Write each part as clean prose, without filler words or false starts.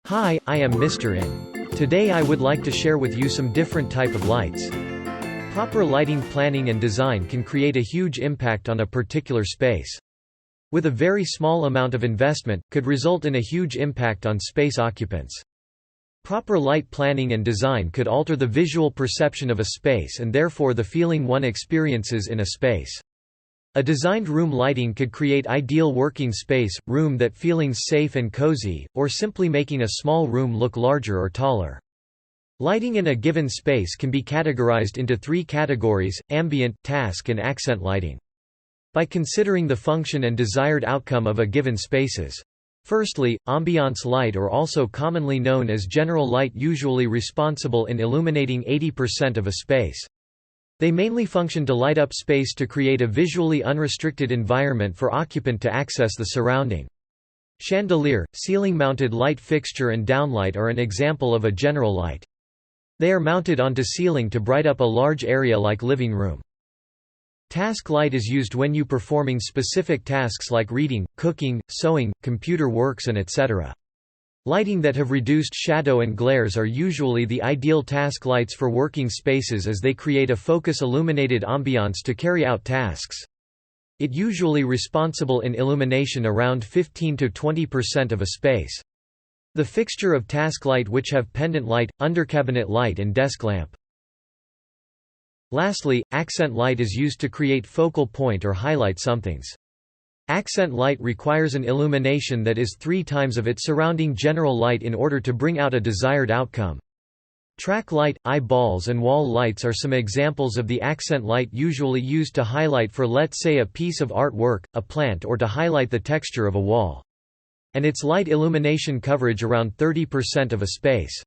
Hi, I am Mr. In. Today I would like to share with you some different type of lights. Proper lighting planning and design can create a huge impact on a particular space. With a very small amount of investment, could result in a huge impact on space occupants. Proper light planning and design could alter the visual perception of a space and therefore the feeling one experiences in a space. A designed room lighting could create ideal working space, room that feelings safe and cozy, or simply making a small room look larger or taller. Lighting in a given space can be categorized into three categories: ambient, task and accent lighting. By considering the function and desired outcome of a given spaces. Firstly, ambiance light, or also commonly known as general light, usually responsible in illuminating 80% of a space. They mainly function to light up space to create a visually unrestricted environment for occupant to access the surrounding. Chandelier, ceiling-mounted light fixture and downlight are an example of a general light. They are mounted onto ceiling to bright up a large area like living room. Task light is used when you performing specific tasks like reading, cooking, sewing, computer works and etc. Lighting that have reduced shadow and glares are usually the ideal task lights for working spaces, as they create a focus-illuminated ambiance to carry out tasks. It usually responsible in illumination around 15 to 20% of a space. The fixture of task light which have pendant light, undercabinet light and desk lamp. Lastly, accent light is used to create focal point or highlight somethings. Accent light requires an illumination that is 3 times of its surrounding general light in order to bring out a desired outcome. Track light, eyeballs and wall lights are some examples of the accent light usually used to highlight for, let's say, a piece of artwork, a plant, or to highlight the texture of a wall. And its light illumination coverage around 30% of a space.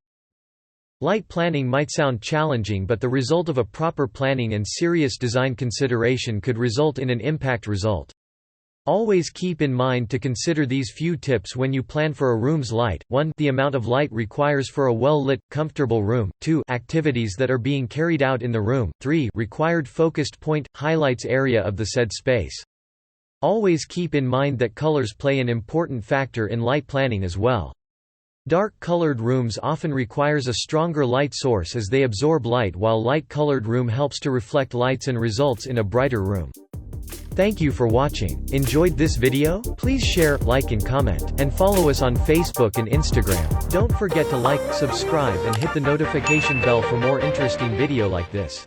Light planning might sound challenging, but the result of a proper planning and serious design consideration could result in an impact result. Always keep in mind to consider these few tips when you plan for a room's light. 1. The amount of light requires for a well-lit, comfortable room. 2. Activities that are being carried out in the room. 3. Required focused point, highlights area of the said space. Always keep in mind that colors play an important factor in light planning as well. Dark-colored rooms often requires a stronger light source as they absorb light, while light-colored room helps to reflect lights and results in a brighter room. Thank you for watching. Enjoyed this video? Please share, like and comment, and follow us on Facebook and Instagram. Don't forget to like, subscribe and hit the notification bell for more interesting video like this.